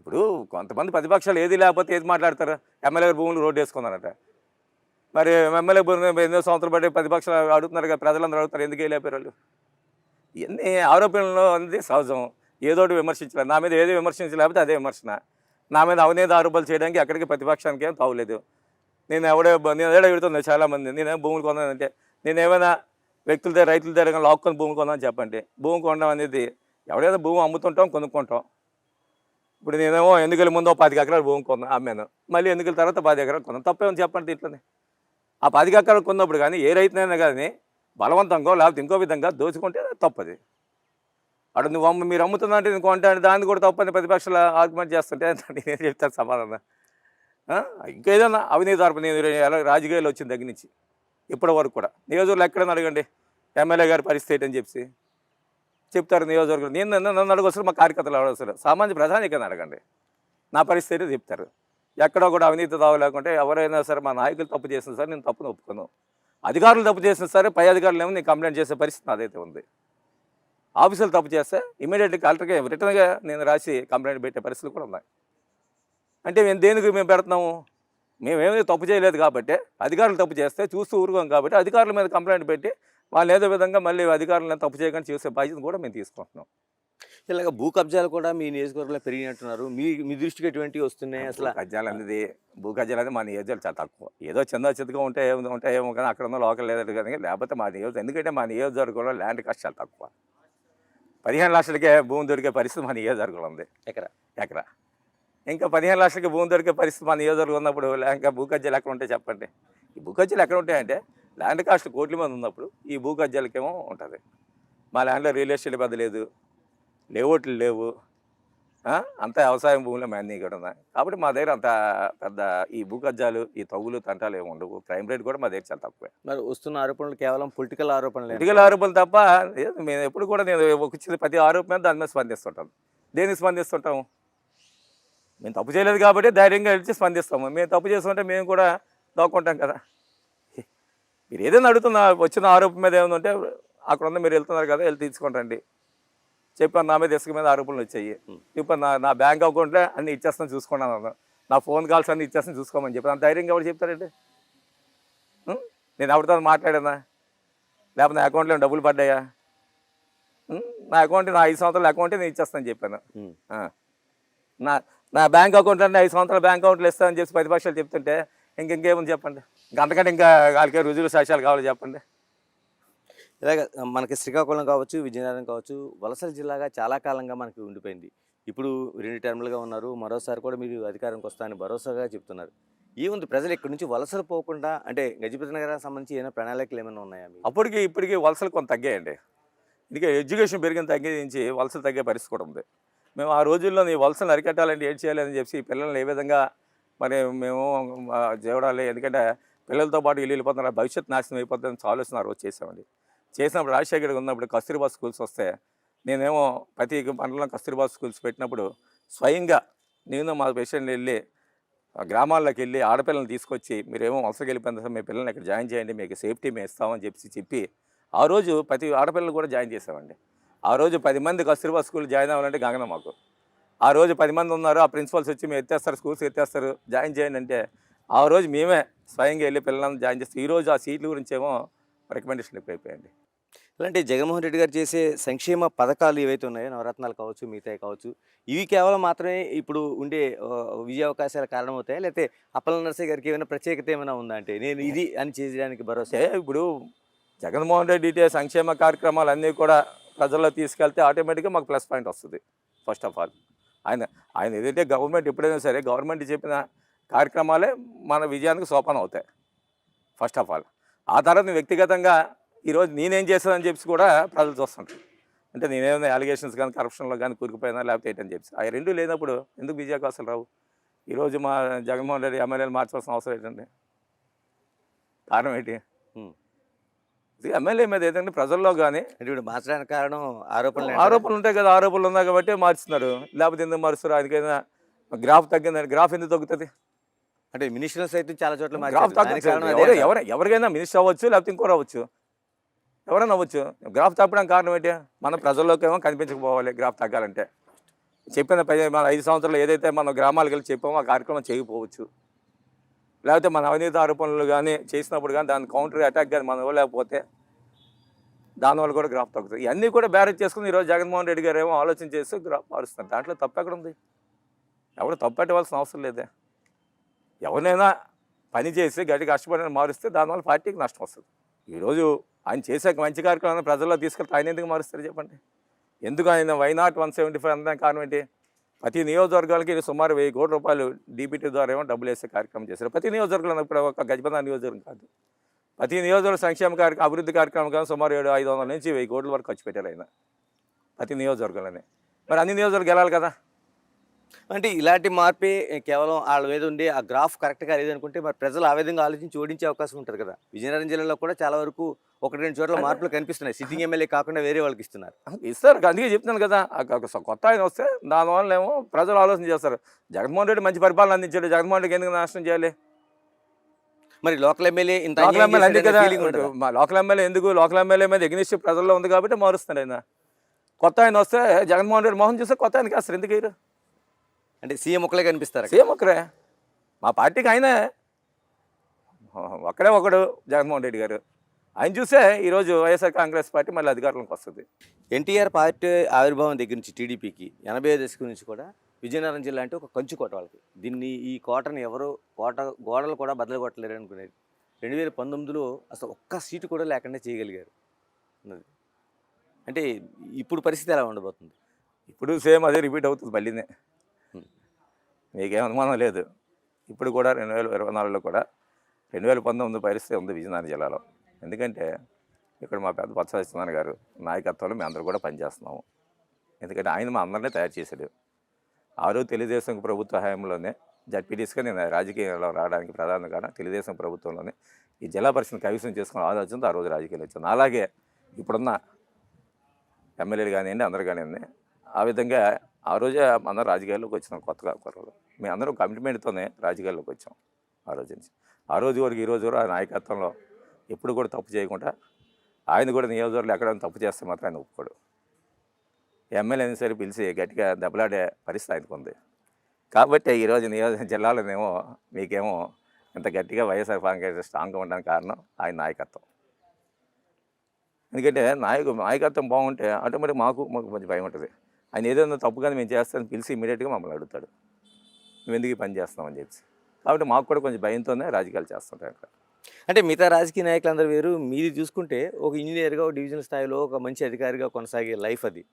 ఇప్పుడు కొంతమంది ప్రతిపక్షాలు ఏది లేకపోతే ఏది మాట్లాడతారు. ఎమ్మెల్యే భూములు రోడ్డు వేసుకున్నారట. మరి ఎమ్మెల్యే భూములు 8 సంవత్సరాలు పట్టి ప్రతిపక్షాలు అడుగుతున్నారు కదా, ప్రజలందరూ అడుగుతారు ఎందుకు వేయలేపారు వాళ్ళు. ఇవన్నీ ఆరోపణలు అనేది సహజం. ఏదోటి విమర్శించలేదు. నా మీద ఏది విమర్శించలేకపోతే అదే విమర్శన. నా మీద అవినీతి ఆరోపణలు చేయడానికి ఎక్కడికి ప్రతిపక్షానికి ఏం తావులేదు. నేను ఏదో అడుగుతున్నాను చాలామంది, నేనేం భూములు కొన్నానంటే నేను ఏమైనా వ్యక్తుల దగ్గర రైతుల దగ్గర లాక్కొని భూమి కొన్నాను చెప్పండి. భూమి కొనడం అనేది ఎవడైనా భూమి అమ్ముతుంటాం కొనుక్కుంటాం. ఇప్పుడు నేనేమో ఎన్నికల ముందు 10 ఎకరాలు భూమి కొన్నాను, అమ్మాను. మళ్ళీ ఎన్నికల తర్వాత 10 ఎకరాలు కొన్నాను. తప్పేమని చెప్పండి దీంట్లోనే. ఆ 10 ఎకరాలు కొన్నప్పుడు కానీ ఏ రైతునైనా కానీ బలవంతంగా లేకపోతే ఇంకో విధంగా దోచుకుంటే తప్పది. అక్కడ మీరు అమ్ముతున్నా అంటే నేను కొంటా అంటే దాన్ని కూడా తప్పని ప్రతిపక్షాలు ఆర్గ్యుమెంట్ చేస్తుంటే నేనేం చెప్తాను సమాధానం. ఇంకేదన్నా అవినీతి ఆరోపణ నేను ఎలా రాజకీయాలు వచ్చిన దగ్గర నుంచి ఇప్పటి వరకు కూడా నియోజకవర్గంలో ఎక్కడైనా అడగండి ఎమ్మెల్యే గారి పరిస్థితి ఏంటని చెప్పి చెప్తారు. నియోజకవర్గం నన్ను అడగొస్తారు, మా కార్యకర్తలు అడగొస్తారు, సామాన్య ప్రధానికైనా అడగండి నా పరిస్థితి చెప్తారు. ఎక్కడో కూడా అవినీతి తావు లేకుంటే ఎవరైనా సరే మా నాయకులు తప్పు చేసిన సరే నేను తప్పును ఒప్పుకోను. అధికారులు తప్పు చేసిన సరే పై అధికారులు ఏమో నేను కంప్లైంట్ చేసే పరిస్థితి అదైతే ఉంది. ఆఫీసులు తప్పు చేస్తే ఇమీడియట్గా కలెక్టర్కి రిటర్న్గా నేను రాసి కంప్లైంట్ పెట్టే పరిస్థితులు కూడా ఉన్నాయి. అంటే మేము దేనికి మేము పెడుతున్నాము, మేమేమీ తప్పు చేయలేదు కాబట్టి అధికారులు తప్పు చేస్తే చూస్తూ ఊరుకోం కాబట్టి అధికారుల మీద కంప్లైంట్ పెట్టి వాళ్ళు ఏదో విధంగా మళ్ళీ అధికారులను తప్పు చేయకుండా చేసే బాధ్యత కూడా మేము తీసుకుంటున్నాం. ఇలాగ భూ కబ్జాలు కూడా మీ నియోజకవర్గంలో పెరిగినట్టున్నారు. మీ దృష్టికి ఎటువంటివి వస్తున్నాయి? అసలు కబ్జాలు అనేది భూ కబ్జాలు అనేది మా నియోజకవర్గం చాలా తక్కువ. ఏదో చిన్నగా ఉంటాయేమో కానీ అక్కడ ఉన్న లోకల్ లేదు కానీ లేకపోతే మా నియోజకవర్గం ఎందుకంటే మా నియోజకవర్గంలో ల్యాండ్ కాస్ట్ చాలా తక్కువ. 15 లక్షలకే భూమి దొరికే పరిస్థితి మా నియోజకవర్గంలో ఉంది. ఎకరా ఇంకా 15 లక్షలకి భూమి దొరికే పరిస్థితి మన నియోజకవర్గం ఉన్నప్పుడు ఇంకా భూ కబ్జాలు ఎక్కడ ఉంటాయి చెప్పండి. ఈ భూ కబ్జాలు ఎక్కడ ఉంటాయంటే ల్యాండ్ కాస్ట్ కోట్ల మంది ఉన్నప్పుడు ఈ భూ కబ్జాలకేమో ఉంటుంది. మా ల్యాండ్లో రియల్ ఎస్టేట్ పెద్ద లేదు, లేఅవుట్లు లేవు, అంతా వ్యవసాయం భూమిలో అన్నీ కూడా ఉన్నాయి. కాబట్టి మా దగ్గర అంత పెద్ద ఈ భూ కబ్జాలు, ఈ తగులు తంటాలు ఏమి ఉండవు. క్రైమ్ రేట్ కూడా మా దగ్గర చాలా తక్కువే. మరి వస్తున్న ఆరోపణలు కేవలం పొలిటికల్ ఆరోపణలు. పొలిటికల్ ఆరోపణలు తప్ప మేము ఎప్పుడు కూడా నేను వచ్చిన ప్రతి ఆరోపణ మీద దాని మీద స్పందిస్తుంటాం. దేనికి స్పందిస్తుంటాము? మేము తప్పు చేయలేదు కాబట్టి ధైర్యంగా వెళ్ళి స్పందిస్తాము. మేము తప్పు చేస్తుంటే మేము కూడా దాక్కుంటాం కదా. మీరు ఏదైనా అడుగుతున్న వచ్చిన ఆరోపణ మీద ఏమైనా ఉంటే అక్కడ ఉన్న మీరు వెళ్తున్నారు కదా, వెళ్ళి తీసుకుంటండి చెప్పాను. నా మీద ఇసుక మీద ఆరోపణలు వచ్చాయి. ఇప్పుడు నా బ్యాంక్ అకౌంట్లో అన్నీ ఇచ్చేస్తాను చూసుకున్నాను, నా ఫోన్ కాల్స్ అన్నీ ఇచ్చేస్తాను చూసుకోమని చెప్పి అంత ధైర్యంగా ఎవరు చెప్తారండి? నేను ఎవరితో మాట్లాడానా? లేకపోతే నా అకౌంట్లో డబ్బులు పడ్డాయా? నా అకౌంట్ నా 5 సంవత్సరాల అకౌంటే నేను ఇచ్చేస్తాను చెప్పాను. నా బ్యాంక్ అకౌంట్ అంటే 5 సంవత్సరాల బ్యాంక్ అకౌంట్లు ఇస్తానని చెప్పి ప్రతిపక్షాలు చెప్తుంటే ఇంకేముంది చెప్పండి? అంతకంటే ఇంకా వాళ్ళకే రుజువులు సాక్ష్యాలు కావాలి చెప్పండి. ఇలాగ మనకి శ్రీకాకుళం కావచ్చు, విజయనగరం కావచ్చు, వలసల జిల్లాగా చాలా కాలంగా మనకి ఉండిపోయింది. ఇప్పుడు 2 టర్ములుగా ఉన్నారు, మరోసారి కూడా మీరు అధికారానికి వస్తానని భరోసాగా చెప్తున్నారు. ఏముంది ప్రజలు ఇక్కడి నుంచి వలసలు పోకుండా, అంటే గజపతి నగరానికి సంబంధించి ఏమైనా ప్రణాళికలు ఏమైనా ఉన్నాయా? అప్పటికి ఇప్పటికీ వలసలు కొంత తగ్గాయండి. ఇందుకే ఎడ్యుకేషన్ పెరిగిన తగ్గించి వలసలు తగ్గే పరిస్థితి కూడా ఉంది. మేము ఆ రోజుల్లో ఈ వలసలు అరికట్టాలంటే ఏం చేయాలని చెప్పి పిల్లల్ని ఏ విధంగా మరి మేము చూడాలి, ఎందుకంటే పిల్లలతో పాటు వెళ్ళిపోతున్నారు, భవిష్యత్తు నాశనం అయిపోతుందని ఆలోచన ఆ రోజు చేసామండి. చేసినప్పుడు రాజశేఖర్ ఉన్నప్పుడు కస్తూరిబా స్కూల్స్ వస్తే నేనేమో ప్రతి మండలం కస్తూరిబా స్కూల్స్ పెట్టినప్పుడు స్వయంగా నేను మా పేషెంట్ వెళ్ళి గ్రామాల్లోకి వెళ్ళి ఆడపిల్లల్ని తీసుకొచ్చి మీరేమో వలసకి వెళ్ళిపోయిన మీ పిల్లల్ని ఇక్కడ జాయిన్ చేయండి, మీకు సేఫ్టీ మేము ఇస్తామని చెప్పి ఆ రోజు ప్రతి ఆడపిల్లలు కూడా జాయిన్ చేసామండి. ఆ రోజు 10 మంది కస్తూరిబా స్కూల్ జాయిన్ అవ్వాలంటే గగనం మాకు. ఆ రోజు 10 మంది ఉన్నారు, ఆ ప్రిన్సిపల్స్ వచ్చి మేము ఎత్తేస్తారు, స్కూల్స్ ఎత్తేస్తారు, జాయిన్ చేయండి అంటే ఆ రోజు మేమే స్వయంగా వెళ్ళి పిల్లలను జాయిన్ చేస్తాం. ఈరోజు ఆ సీట్ల గురించి ఏమో రికమెండేషన్ ఎక్కువైపోయాయండి. ఇలాంటి జగన్మోహన్ రెడ్డి గారు చేసే సంక్షేమ పథకాలు ఏవైతే ఉన్నాయో, నవరత్నాలు కావచ్చు, మిగతాయి కావచ్చు, ఇవి కేవలం మాత్రమే ఇప్పుడు ఉండే విజయ అవకాశాల కారణమవుతాయా, లేకపోతే అప్పల నరసయ్య గారికి ఏమైనా ప్రత్యేకత ఏమైనా ఉందా? అంటే నేను ఇది అని చేయడానికి భరోసా. ఇప్పుడు జగన్మోహన్ రెడ్డి సంక్షేమ కార్యక్రమాలు అన్నీ కూడా ప్రజల్లో తీసుకెళ్తే ఆటోమేటిక్గా మాకు ప్లస్ పాయింట్ వస్తుంది. ఫస్ట్ ఆఫ్ ఆల్ ఆయన ఏదైతే గవర్నమెంట్ ఎప్పుడైనా సరే గవర్నమెంట్ చెప్పిన కార్యక్రమాలే మన విజయానికి సోపానం అవుతాయి ఫస్ట్ ఆఫ్ ఆల్. ఆ తర్వాత వ్యక్తిగతంగా ఈరోజు నేనేం చేస్తానని చెప్పి కూడా ప్రజలు చూస్తుంటారు. అంటే నేనేమైనా అలిగేషన్స్ కానీ కరప్షన్లో కానీ కూరుకుపోయినా లేకపోతే ఏంటని చెప్పి ఆ రెండు లేనప్పుడు ఎందుకు విజయావకాశాలు రావు? ఈరోజు మా జగన్మోహన్ రెడ్డి ఎమ్మెల్యేలు మార్చాల్సిన అవసరం ఏంటండి? కారణం ఏంటి? ఎమ్మెల్యే మీద ఏదంటే ప్రజల్లో కానీ ఇప్పుడు మార్చడానికి కారణం ఆరోపణలు ఉంటాయి కదా, ఆరోపణలు ఉన్నాయి కాబట్టి మార్చుతున్నారు. లేకపోతే ఎందుకు మారుస్తారు? అందుకైనా గ్రాఫ్ తగ్గిందని. గ్రాఫ్ ఎందుకు తగ్గుతుంది? అంటే మినిస్టర్స్ అయితే చాలా చోట్ల గ్రాఫ్ తగ్గదు. ఎవరికైనా మినిస్టర్ అవ్వచ్చు, లేకపోతే ఇంకో అవ్వచ్చు, ఎవరైనా అవ్వచ్చు. గ్రాఫ్ తగ్గడానికి కారణం ఏంటి? మన ప్రజల్లోకి ఏమో కనిపించకపోవాలి గ్రాఫ్ తగ్గాలంటే. చెప్పిన మన 5 సంవత్సరాలు ఏదైతే మనం గ్రామాలకు వెళ్ళి చెప్పామో ఆ కార్యక్రమం చేయకపోవచ్చు, లేకపోతే మన అవినీతి ఆరోపణలు కానీ చేసినప్పుడు కానీ దాని కౌంటర్ అటాక్ కానీ మనం ఇవ్వలేకపోతే దానివల్ల కూడా గ్రాఫ్ తగ్గుతుంది. ఇవన్నీ కూడా బ్యారేజ్ చేసుకుని ఈరోజు జగన్మోహన్ రెడ్డి గారు ఏమో ఆలోచన చేస్తూ గ్రాఫ్ మారుస్తున్నారు. దాంట్లో తప్పు ఎక్కడ ఉంది? ఎవరు తప్పు పెట్టవలసిన అవసరం లేదే. ఎవరినైనా పని చేసి గట్టి కష్టపడిన మారుస్తే దానివల్ల పార్టీకి నష్టం వస్తుంది. ఈరోజు ఆయన చేసే మంచి కార్యక్రమాన్ని ప్రజల్లో తీసుకెళ్తే ఆయన ఎందుకు మారుస్తారు చెప్పండి? ఎందుకు ఆయన వైనాట్ 175 అనడానికి కారణం ఏంటి? ప్రతి నియోజకవర్గాలకి సుమారు 1000 కోట్ల రూపాయలు డీబీటీ ద్వారా ఏమో డబ్బులు వేసే కార్యక్రమం చేశారు. ప్రతి నియోజకవర్గంలో ఇప్పుడు ఒక గజపతి నియోజకవర్గం కాదు, ప్రతి నియోజకవర్గ సంక్షేమ అభివృద్ధి కార్యక్రమం కానీ సుమారు 500 నుంచి 1000 కోట్ల వరకు ఖర్చు పెట్టారు ఆయన ప్రతి నియోజకవర్గంలోనే. మరి అన్ని నియోజకవర్గాలు వెళ్ళాలి కదా. అంటే ఇలాంటి మార్పే కేవలం వాళ్ళ మీద ఉండి ఆ గ్రాఫ్ కరెక్ట్గా లేదనుకుంటే మరి ప్రజలు ఆ విధంగా ఆలోచించి ఓడించే అవకాశం ఉంటుంది కదా. విజయనగరం జిల్లాలో కూడా చాలా వరకు 1-2 చోట్ల మార్పులు కనిపిస్తున్నాయి. సిట్టింగ్ ఎమ్మెల్యే కాకుండా వేరే వాళ్ళకి ఇస్తున్నారు. అందుకే చెప్తున్నాను కదా, కొత్త ఆయన వస్తే దానివల్ల ఏమో ప్రజలు ఆలోచన చేస్తారు. జగన్మోహన్ రెడ్డి మంచి పరిపాలన అందించాడు, జగన్మోహన్ రెడ్డికి ఎందుకు నాశనం చేయాలి? మరి లోకల్ ఎమ్మెల్యే మా లోకల్ ఎమ్మెల్యే ఎందుకు? లోకల్ ఎమ్మెల్యే మీద ఎగ్నిస్ట్ ప్రజల్లో ఉంది కాబట్టి మారుస్తాడు ఆయన. కొత్త ఆయన వస్తే జగన్మోహన్ రెడ్డి మోహన్ చూస్తే కొత్త ఆయనకి వేస్తారు. ఎందుకు వేయరు? అంటే సీఎం ఒకలే కనిపిస్తారు. సీఎం ఒకరే, మా పార్టీకి ఆయనే ఒకడు జగన్మోహన్ రెడ్డి గారు. ఆయన చూసే ఈరోజు వైఎస్ఆర్ కాంగ్రెస్ పార్టీ మళ్ళీ అధికారంలోకి వస్తుంది. ఎన్టీఆర్ పార్టీ ఆవిర్భావం దగ్గర నుంచి టీడీపీకి 80 దశకం నుంచి కూడా విజయనగరం జిల్లా అంటే ఒక కంచు కోట వాళ్ళకి. ఈ కోటను ఎవరు గోడలు కూడా బద్దలు కొట్టలేరు అనుకునేది. 2019లో అసలు ఒక్క సీటు కూడా లేకుండా చేయగలిగారు. అంటే ఇప్పుడు పరిస్థితి ఎలా ఉండబోతుంది? ఇప్పుడు సేమ్ అదే రిపీట్ అవుతుంది మళ్ళీనే. మీకేం అనుమానం లేదు. ఇప్పుడు కూడా 2024లో కూడా 2019 పరిస్థితి ఉంది విజయనగరం జిల్లాలో. ఎందుకంటే ఇక్కడ మా పెద్ద బొత్స సత్యనారాయణ గారు నాయకత్వంలో మేము అందరూ కూడా పనిచేస్తున్నాము. ఎందుకంటే ఆయన మా అందరినీ తయారు చేశాడు. ఆ రోజు తెలుగుదేశం ప్రభుత్వ హయాంలోనే జడ్పీటీసీగా నేను రాజకీయాల్లో రావడానికి ప్రధాన కారణం తెలుగుదేశం ప్రభుత్వంలోనే ఈ జిల్లా పరిషత్ కైవసం చేసుకున్న ఆలోచనతో ఆ రోజు రాజకీయాలు వచ్చాను. అలాగే ఇప్పుడున్న ఎమ్మెల్యేలు కానివ్వండి అందరూ కానివ్వండి ఆ విధంగా ఆ రోజే అందరూ రాజకీయాల్లోకి వచ్చినాం. కొత్తగా కొరలు మేము అందరం కమిట్మెంట్తోనే రాజకీయాల్లోకి వచ్చాం. ఆ రోజు నుంచి ఆ రోజు వరకు ఈ రోజు వరకు ఆ నాయకత్వంలో ఎప్పుడు కూడా తప్పు చేయకుండా ఆయన కూడా నియోజకవర్గంలో ఎక్కడైనా తప్పు చేస్తే మాత్రం ఆయన ఒప్పుకోడు. ఎమ్మెల్యే అయినా సరే పిలిచి గట్టిగా దెబ్బలాడే పరిస్థితి ఆయనకు ఉంది. కాబట్టి ఈరోజు జిల్లాలోనేమో మీకేమో ఇంత గట్టిగా వైఎస్ఆర్ కాంగ్రెస్ స్ట్రాంగ్గా ఉండడానికి కారణం ఆయన నాయకత్వం. ఎందుకంటే నాయకత్వం బాగుంటే ఆటోమేటిక్ మాకు కొంచెం భయం ఉంటుంది. ఆయన ఏదైనా తప్పుగానే మేము చేస్తామని పిలిచి ఇమీడియట్గా మమ్మల్ని అడుగుతాడు, మేము ఎందుకు ఈ పని చేస్తామని చెప్పి. కాబట్టి మాకు కూడా కొంచెం భయంతోనే రాజకీయాలు చేస్తుంటాయి అక్కడ. అంటే మిగతా రాజకీయ నాయకులందరూ వేరు, మీది చూసుకుంటే ఒక ఇంజనీర్గా ఒక డివిజనల్ స్థాయిలో ఒక మంచి అధికారిగా కొనసాగే లైఫ్ అది.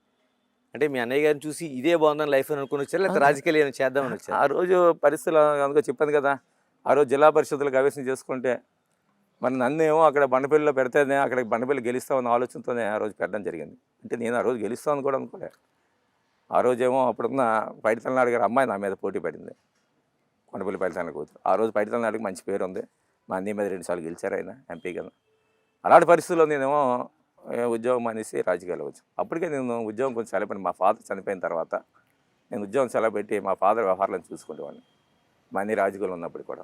అంటే మీ అన్నయ్య గారిని చూసి ఇదే బాగుందని లైఫ్ అని అనుకుని వచ్చారు, లేకపోతే రాజకీయాలు ఏమైనా చేద్దామని వచ్చారు? ఆ రోజు పరిస్థితులు అందుకో చెప్పాను కదా, ఆ రోజు జిల్లా పరిషత్తులకు ఆవేశం చేసుకుంటే మరి నన్నేమో అక్కడ బండపల్లిలో పెడితేనే అక్కడ బండపల్లి గెలుస్తామన్న ఆలోచనతోనే ఆ రోజు పెట్టడం జరిగింది. అంటే నేను ఆ రోజు గెలుస్తామని కూడా అనుకోలే. ఆ రోజేమో అప్పుడున్న పైడితలనాడు గారి అమ్మాయి నా మీద పోటీ పడింది, కొండపల్లి పైడితలనాడు కూతురు. ఆ రోజు పైడితలనాడుకి మంచి పేరు ఉంది, మా అన్నయ్య మీద 2 సార్లు గెలిచారు ఆయన ఎంపీ కింద. అలాంటి పరిస్థితుల్లో నేనేమో ఉద్యోగం అనేసి రాజకీయాలు వచ్చాను. అప్పటికే నేను ఉద్యోగం కొంచెం సెలవు, మా ఫాదర్ చనిపోయిన తర్వాత నేను ఉద్యోగం సెలవు పెట్టి మా ఫాదర్ వ్యవహారాలను చూసుకునేవాడిని, మా అన్ని రాజకీయాలు ఉన్నప్పుడు కూడా.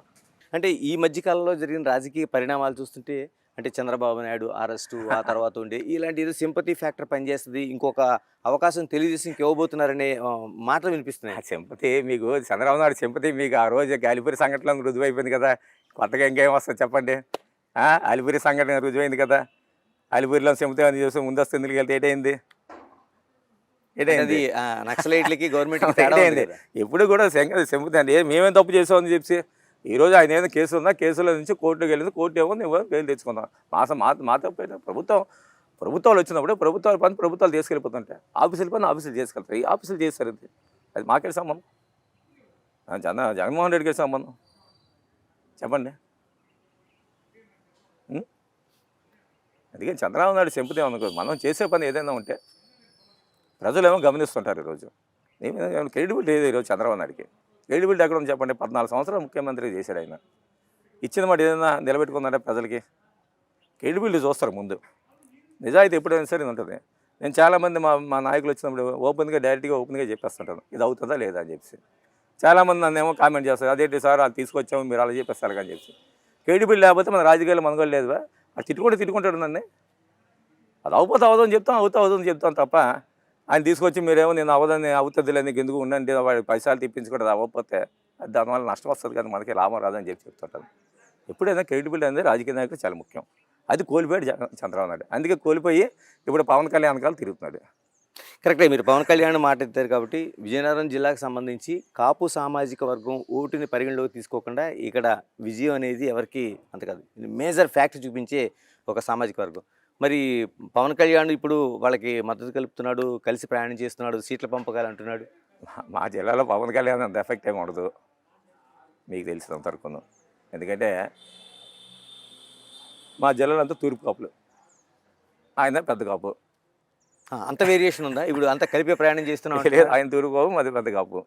అంటే ఈ మధ్యకాలంలో జరిగిన రాజకీయ పరిణామాలు చూస్తుంటే అంటే చంద్రబాబు నాయుడు అరెస్టు, ఆ తర్వాత ఉండే ఇలాంటి ఏదో సింపతి ఫ్యాక్టర్ పనిచేస్తుంది, ఇంకొక అవకాశం తెలుగుదేశంకి ఇవ్వబోతున్నారనే మాటలు వినిపిస్తున్నాయి. ఆ సింపతి మీకు చంద్రబాబు నాయుడు సింపతి మీకు ఆ రోజు అలిపిరి సంఘటన రుజువైపోయింది కదా, కొత్తగా ఇంకేం వస్తుంది చెప్పండి. అలిపిరి సంఘటన రుజువైంది కదా, అలిపిరిలో సింపతి అని చూసి ముందస్తు ఎందుకు వెళ్తే ఏటైంది? అది నక్సలైట్లకి గవర్నమెంట్ ఎప్పుడు కూడా సింపతి అండి, మేమేం తప్పు చేసామని చెప్పి. ఈరోజు ఆయన ఏదైనా కేసు ఉందా, కేసులో నుంచి కోర్టుకి వెళ్ళింది, కోర్టు ఏమో నువ్వు బెయిల్ తెచ్చుకుందాం. మా తప్పైతే ప్రభుత్వాలు వచ్చినప్పుడు ప్రభుత్వాల పని ప్రభుత్వాలు తీసుకెళ్ళిపోతుంటాయి, ఆఫీసుల పని ఆఫీసులు చేసుకెళ్తారు. ఈ ఆఫీసులు చేస్తారు, అది మాకే సంబంధం, జగన్మోహన్ రెడ్డికి సంబంధం చెప్పండి. అందుకని చంద్రబాబు నాయుడు సింపతి అనుకో, మనం చేసే పని ఏదైనా ఉంటే ప్రజలు ఏమో గమనిస్తుంటారు. ఈరోజు ఏమైనా క్రెడిబిలిటీ లేదు ఈరోజు చంద్రబాబు నాయుడికి. క్రెడిబిలిటీ ఎక్కడ ఉంది చెప్పండి? 14 సంవత్సరాలు ముఖ్యమంత్రి చేశాడు ఆయన, ఇచ్చిన మాట ఏదైనా నిలబెట్టుకుందంటే ప్రజలకి క్రెడిబిలిటీ చూస్తారు ముందు. నిజాయితీ ఎప్పుడైనా సరే ఉంటుంది. నేను చాలామంది మా నాయకులు వచ్చినప్పుడు డైరెక్ట్గా ఓపెన్గా చెప్పేస్తుంటాను, ఇది అవుతుందా లేదా అని చెప్పి. చాలామంది నన్ను ఏమో కామెంట్ చేస్తారు, అదేంటి సార్ అది తీసుకొచ్చాము మీరు అలా చెప్పేస్తారు కానీ చెప్పి. క్రెడిబిలిటీ లేకపోతే మన రాజకీయాలు మనగోలు లేదు, అది తిట్టుకుంటాడు నన్ను. అది అవుపోతే అవదని చెప్తాం, అవుతుందని చెప్తాం తప్ప ఆయన తీసుకొచ్చి మీరేమో నేను అవదని అవుతుందిలే నీకు ఎందుకు ఉండండి వాడి పైసలు తిప్పించుకుంటే అవ్వకపోతే దానివల్ల నష్టం వస్తుంది కానీ మనకి లాభం రాదని చెప్తుంటాను. ఎప్పుడైనా క్రెడిబిలిటీ అనేది రాజకీయ నాయకులు చాలా ముఖ్యం. అది కోల్పోయాడు చంద్రబాబు నాయుడు, అందుకే కోల్పోయి ఇప్పుడు పవన్ కళ్యాణ్ కాలు తిరుగుతున్నాడు. కరెక్టే, మీరు పవన్ కళ్యాణ్ మాట ఎత్తారు కాబట్టి విజయనగరం జిల్లాకు సంబంధించి కాపు సామాజిక వర్గం ఓటుని పరిగణలోకి తీసుకోకుండా ఇక్కడ విజయం అనేది ఎవరికి అంత కాదు, మేజర్ ఫ్యాక్ట్ చూపించే ఒక సామాజిక వర్గం. మరి పవన్ కళ్యాణ్ ఇప్పుడు వాళ్ళకి మద్దతు కలుపుతున్నాడు, కలిసి ప్రయాణం చేస్తున్నాడు, సీట్ల పంపకాలు అంటున్నాడు. మా జిల్లాలో పవన్ కళ్యాణ్ అంత ఎఫెక్ట్ ఏమి ఉండదు మీకు తెలిసినంత వరకును. ఎందుకంటే మా జిల్లాలో అంతా తూర్పు కాపులు, ఆయన పెద్ద కాపు. అంత వేరియేషన్ ఉందా? ఇప్పుడు అంత కలిపి ప్రయాణం చేస్తున్నాం. లేదు, ఆయన తూర్పు కాపు, మాది పెద్ద కాపు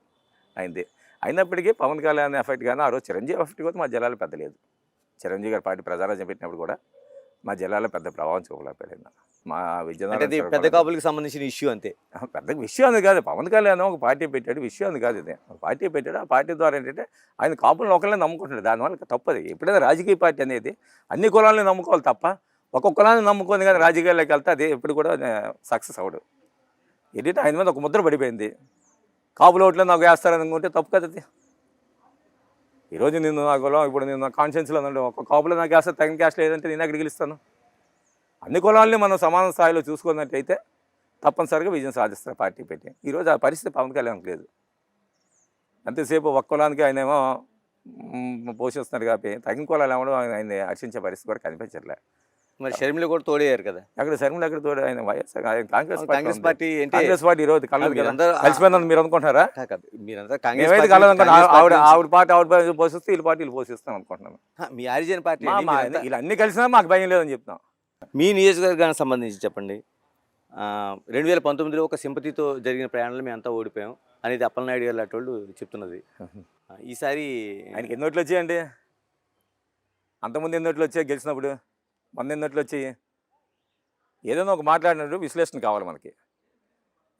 అయింది. అయినప్పటికీ పవన్ కళ్యాణ్ ఎఫెక్ట్ కానీ ఆ రోజు చిరంజీవి ఎఫెక్ట్ కూడా మా జిల్లాలో పెద్ద లేదు. చిరంజీవి గారి పార్టీ ప్రజారాజ్యం పెట్టినప్పుడు కూడా మా జిల్లాలో పెద్ద ప్రభావం చూపలేకపోయింది. మా విజయనగరం పెద్ద కాపులకు సంబంధించిన ఇష్యూ అంతే, పెద్ద విషయం అది కాదు. పవన్ కళ్యాణ్ ఒక పార్టీ పెట్టాడు, విషయం అది కాదు. ఇది ఒక పార్టీ పెట్టాడు, ఆ పార్టీ ద్వారా ఏంటంటే ఆయన కాపులను ఒకళ్ళే నమ్ముకుంటాడు, దానివల్ల తప్పది. ఎప్పుడైనా రాజకీయ పార్టీ అనేది అన్ని కులాలని నమ్ముకోవాలి తప్ప ఒక్కొక్క కులాన్ని నమ్ముకొని కానీ రాజకీయాల్లోకి వెళ్తే అది ఎప్పుడు కూడా సక్సెస్ అవ్వడు. ఏంటంటే ఆయన మీద ఒక ముద్ర పడిపోయింది, కాపుల ఓట్లు నాకు వేస్తారని అనుకుంటే తప్పు కదా అది. ఈరోజు నేను నా కులం ఇప్పుడు నేను నా కాన్షియన్స్లో ఉండే ఒక కాపులో నాకు వేస్తే తగిన క్యాష్ లేదంటే నేను ఎక్కడికి గెలుస్తాను? అన్ని కులాలని మనం సమాన స్థాయిలో చూసుకున్నట్టయితే తప్పనిసరిగా విజయం సాధిస్తారు పార్టీ పెట్టి. ఈరోజు ఆ పరిస్థితి పవన్ కళ్యాణ్కి లేదు. ఎంతసేపు ఒక్క కులానికి ఆయన ఏమో పోషిస్తున్నారు కాబట్టి తగిన కులాలు ఏమో ఆయన హర్షించే పరిస్థితి కూడా కనిపించట్లే. మరి షర్మిల కూడా తోడయ్యారు కదా. అక్కడ శర్మలు ఎక్కడ తోడు ఆయన వైఎస్ఆర్ ఆయన కాంగ్రెస్ కాంగ్రెస్ పార్టీ అంటే కాంగ్రెస్ పార్టీ ఈరోజు కలదు కదా, మీరందరూ కలిసిపోయిందని మీరు అనుకుంటున్నారా? కాదు, మీరంతా కాంగ్రెస్ మేమైతే పార్టీ కలదు అనుకుంటున్నాం. కాంగ్రెస్ ఆవిడ పార్టీ ఆవిడ పార్టీ ఆవిడ పార్టీ పోషిస్తే వీళ్ళ పార్టీలు పోషిస్తాం అనుకుంటున్నాను. మీ ఆరిజిన్ పార్టీ మా అండి, మా మీరంతా- వీళ్ళు అన్ని కలిసినా మాకు భయం లేదని చెప్తాం. మీ నియోజకవర్గానికి సంబంధించి చెప్పండి. 2019లో ఒక సింపతితో జరిగిన ప్రయాణంలో మేము అంతా ఓడిపోయాం అనేది అప్పలనాయుడు గారు లాంటి వాళ్ళు చెప్తున్నది. ఈసారి ఆయనకి ఎన్ని ఓట్లు వచ్చాయండి? అంతకుముందు ఎన్ని ఓట్లు వచ్చాయి గెలిచినప్పుడు? మొన్న ఎన్ని ఓట్లు వచ్చాయి? ఏదైనా ఒక మాట్లాడినట్టు విశ్లేషణ కావాలి మనకి.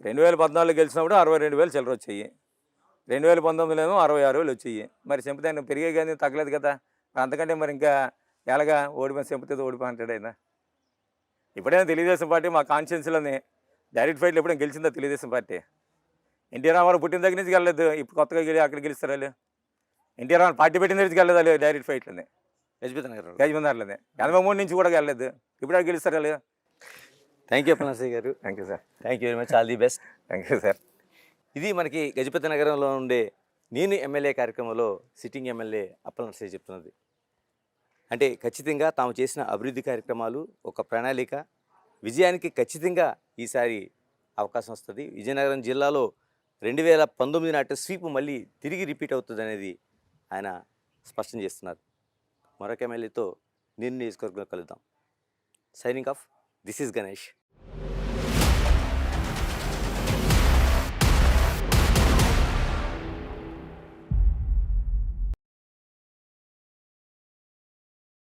2014 గెలిచినప్పుడు 62,000 చిల్లర వచ్చాయి, 2019లోనూ 66,000 వచ్చాయి. మరి సింపతి ఆయన పెరిగే కానీ తగ్గలేదు కదా. అంతకంటే మరి ఇంకా ఎలాగా ఓడిపోయిన సింపతితో ఓడిపోయి అంటాడు ఆయన. ఇప్పుడైనా తెలుగుదేశం పార్టీ మా కాన్స్టిట్యున్సీలోని డైరెక్ట్ ఫైట్లు ఎప్పుడైనా గెలిచిందా తెలుగుదేశం పార్టీ? ఎన్టీ రామారావు పుట్టిన దగ్గర నుంచి వెళ్ళలేదు, ఇప్పుడు కొత్తగా గెలి అక్కడ గెలుస్తారు వాళ్ళు. ఎన్టీ రామారావు పార్టీ పెట్టిన దగ్గర నుంచి వెళ్ళలేదు వాళ్ళు డైరెక్ట్ ఫైట్లని, యజ్బిత్ నగర్. గజమందారులని 83 నుంచి కూడా వెళ్ళలేదు, ఇప్పుడు గెలుస్తారు వాళ్ళు. థ్యాంక్ యూ అప్పలనరసయ్య గారు. Thank you sir. Thank you very much, all the best. Thank you sir. ఇది మనకి గజపతి నగరంలో ఉండే నేను ఎమ్మెల్యే కార్యక్రమంలో సిట్టింగ్ ఎమ్మెల్యే అప్పలనరసయ్య చెప్తున్నది. అంటే ఖచ్చితంగా తాము చేసిన అభివృద్ధి కార్యక్రమాలు ఒక ప్రణాళిక విజయానికి ఖచ్చితంగా ఈసారి అవకాశం వస్తుంది. విజయనగరం జిల్లాలో 2019 నాటి స్వీప్ మళ్ళీ తిరిగి రిపీట్ అవుతుంది అనేది ఆయన స్పష్టం చేస్తున్నారు. మరొక ఎమ్మెల్యేతో నేను నియోజకవర్గంలో కలుద్దాం. Signing off, this is Ganesh.